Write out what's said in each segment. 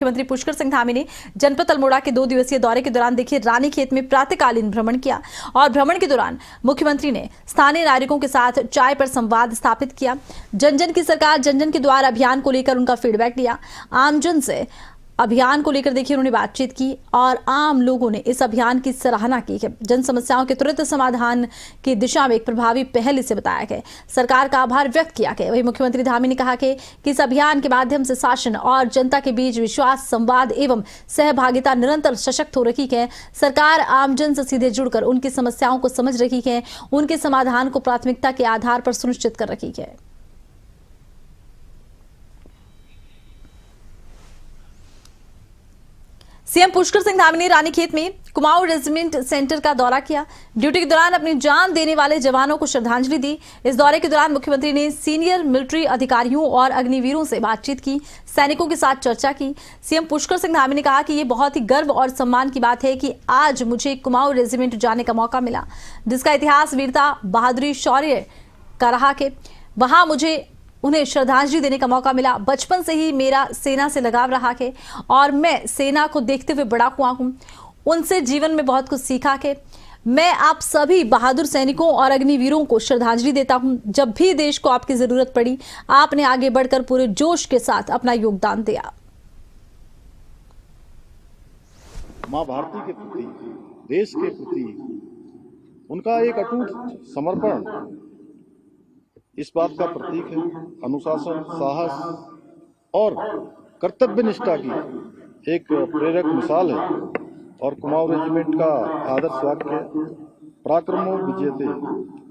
मुख्यमंत्री पुष्कर सिंह धामी ने जनपद अल्मोड़ा के 2 दिवसीय दौरे के दौरान देखिए रानीखेत में प्रातःकालीन भ्रमण किया और भ्रमण के दौरान मुख्यमंत्री ने स्थानीय नागरिकों के साथ चाय पर संवाद स्थापित किया। जन जन की सरकार जन जन के द्वार अभियान को लेकर उनका फीडबैक लिया। आमजन से अभियान को लेकर देखिए उन्होंने बातचीत की और आम लोगों ने इस अभियान की सराहना की है। जन समस्याओं के तुरंत समाधान की दिशा में एक प्रभावी पहल इसे बताया गया। सरकार का आभार व्यक्त किया गया। वहीं मुख्यमंत्री धामी ने कहा कि इस अभियान के माध्यम से शासन और जनता के बीच विश्वास, संवाद एवं सहभागिता निरंतर सशक्त हो रही है। सरकार आमजन से सीधे जुड़कर उनकी समस्याओं को समझ रही है, उनके समाधान को प्राथमिकता के आधार पर सुनिश्चित कर रही है। सीएम पुष्कर सिंह धामी ने रानीखेत में कुमाऊं रेजिमेंट सेंटर का दौरा किया। ड्यूटी के दौरान अपनी जान देने वाले जवानों को श्रद्धांजलि दी। इस दौरे के दौरान मुख्यमंत्री ने सीनियर मिलिट्री अधिकारियों और अग्निवीरों से बातचीत की, सैनिकों के साथ चर्चा की। सीएम पुष्कर सिंह धामी ने कहा कि ये बहुत ही गर्व और सम्मान की बात है कि आज मुझे कुमाऊं रेजिमेंट जाने का मौका मिला, जिसका इतिहास वीरता, बहादुरी, शौर्य का रहा है। वहां मुझे उन्हें श्रद्धांजलि देने का मौका मिला। बचपन से ही मेरा सेना से लगाव रहा है और मैं सेना को देखते हुए बड़ा हुआ हूं। उनसे जीवन में बहुत कुछ सीखा है। मैं आप सभी बहादुर सैनिकों और अग्निवीरों को श्रद्धांजलि देता हूं। जब भी देश को आपकी जरूरत पड़ी, आपने आगे बढ़कर पूरे जोश के साथ अपना योगदान दिया। मां भारती के प्रति, देश के प्रति उनका एक अटूट समर्पण इस बात का प्रतीक है। अनुशासन, साहस और कर्तव्य निष्ठा की एक प्रेरक मिसाल है और कुमाऊं रेजिमेंट का आदर्श वाक्य पराक्रमो विजेते,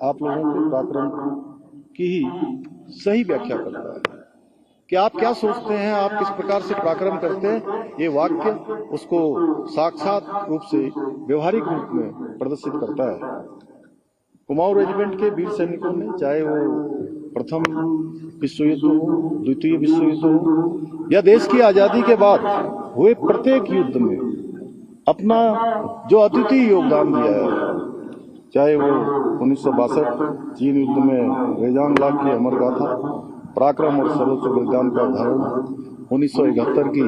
आप लोगों के पराक्रम की ही सही व्याख्या करता है कि आप क्या सोचते हैं, आप किस प्रकार से पराक्रम करते हैं। ये वाक्य उसको साक्षात रूप से व्यवहारिक रूप में प्रदर्शित करता है। कुमाऊं रेजिमेंट के वीर सैनिकों ने, चाहे वो प्रथम विश्व युद्ध हो, द्वितीय विश्व युद्ध हो या देश की आजादी के बाद हुए प्रत्येक युद्ध में अपना जो अद्वितीय योगदान दिया है, चाहे वो 1962 चीन युद्ध में वेजांग लाख की अमर गाथा, पराक्रम और सर्वोच्च बलिदान का उदाहरण, 1971 की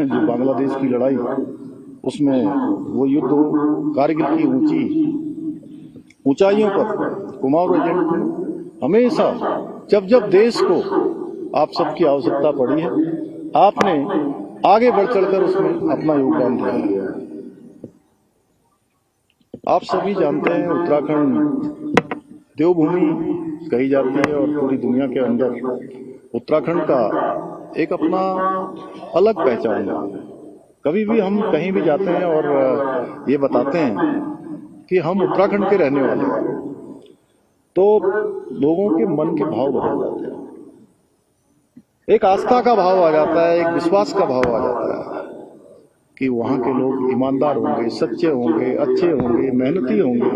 जो बांग्लादेश की लड़ाई, उसमें वो युद्ध कारगिल की ऊंचाइयों पर कुमाऊं रेजिमेंट ने हमेशा जब जब देश को आप सबकी आवश्यकता पड़ी है, आपने आगे बढ़ चढ़कर उसमें अपना योगदान दिया है। आप सभी जानते हैं उत्तराखंड देवभूमि कही जाती है और पूरी दुनिया के अंदर उत्तराखंड का एक अपना अलग पहचान है। कभी भी हम कहीं भी जाते हैं और ये बताते हैं कि हम उत्तराखंड के रहने वाले हैं, तो लोगों के मन के भाव बदल जाते हैं। एक आस्था का भाव आ जाता है, एक विश्वास का भाव आ जाता है कि वहां के लोग ईमानदार होंगे, सच्चे होंगे, अच्छे होंगे, मेहनती होंगे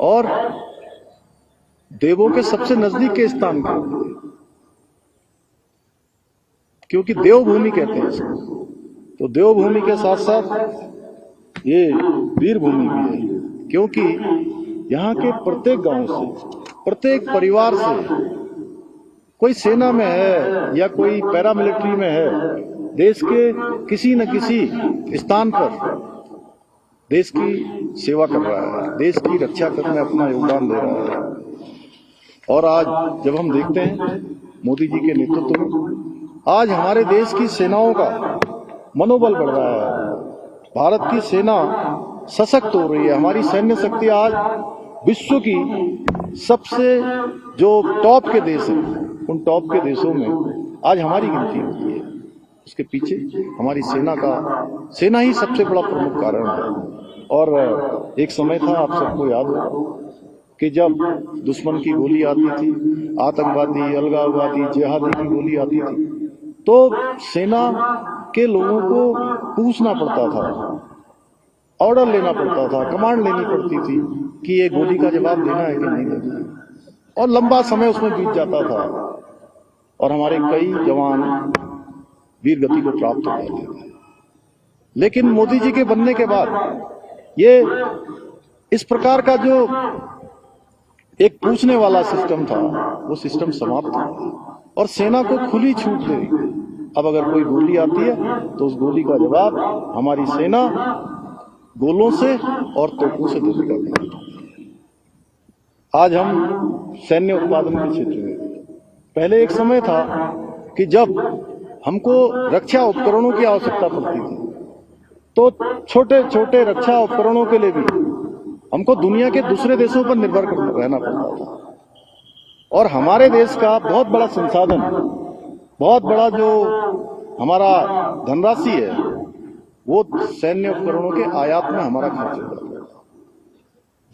और देवों के सबसे नजदीक के स्थान के होंगे, क्योंकि देवभूमि कहते हैं इसको। तो देवभूमि के साथ साथ ये वीर भूमि भी है, क्योंकि यहाँ के प्रत्येक गांव से, प्रत्येक परिवार से, कोई सेना में है या कोई पैरामिलिट्री में है, देश के किसी न किसी स्थान पर देश की सेवा कर रहा है, देश की रक्षा करने में अपना योगदान दे रहा है। और आज जब हम देखते हैं मोदी जी के नेतृत्व में आज हमारे देश की सेनाओं का मनोबल बढ़ रहा है, भारत की सेना सशक्त हो रही है। हमारी सैन्य शक्ति आज विश्व की सबसे जो टॉप के देश हैं, उन टॉप के देशों में आज हमारी गिनती होती है। उसके पीछे हमारी सेना ही सबसे बड़ा प्रमुख कारण है। और एक समय था, आप सबको याद हो कि जब दुश्मन की गोली आती थी, आतंकवादी, अलगाववादी, जिहादी की गोली आती थी, तो सेना के लोगों को पूछना पड़ता था, ऑर्डर लेना पड़ता था, कमांड लेनी पड़ती थी कि ये गोली का जवाब देना है कि नहीं देना है, और लंबा समय उसमें बीत जाता था और हमारे कई जवान वीर गति को प्राप्त हो जाते थे। लेकिन मोदी जी के बनने के बाद ये इस प्रकार का जो एक पूछने वाला सिस्टम था, वो सिस्टम समाप्त हो गया और सेना को खुली छूट दे अब अगर कोई गोली आती है तो उस गोली का जवाब हमारी सेना गोलों से और तोपों से देगी। आज हम सैन्य उत्पादन के क्षेत्र में, पहले एक समय था कि जब हमको रक्षा उपकरणों की आवश्यकता पड़ती थी तो छोटे छोटे रक्षा उपकरणों के लिए भी हमको दुनिया के दूसरे देशों पर निर्भर रहना पड़ता था। और हमारे देश का बहुत बड़ा संसाधन, बहुत बड़ा जो हमारा धनराशि है, वो सैन्य उपकरणों के आयात में हमारा खर्च होता था।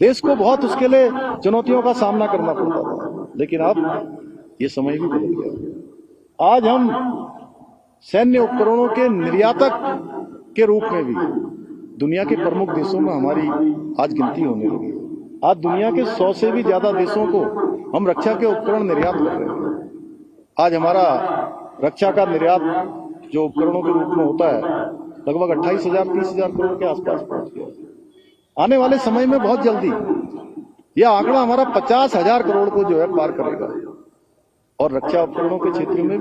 देश को बहुत उसके लिए चुनौतियों का सामना करना पड़ता था, लेकिन अब ये समय भी बदल गया। आज हम सैन्य उपकरणों के निर्यातक के रूप में भी दुनिया के प्रमुख देशों में हमारी आज गिनती होने लगी। आज दुनिया के 100 से भी ज्यादा देशों को हम रक्षा के उपकरण निर्यात कर रहे हैं। आज हमारा रक्षा का निर्यात जो उपकरणों के रूप में होता है लगभग 28,000-30,000 करोड़ के आसपास पहुंच गया। आने वाले समय में बहुत जल्दी यह आंकड़ा हमारा 50,000 करोड़ को जो है पार करेगा। और रक्षा उपकरणों के क्षेत्र में भी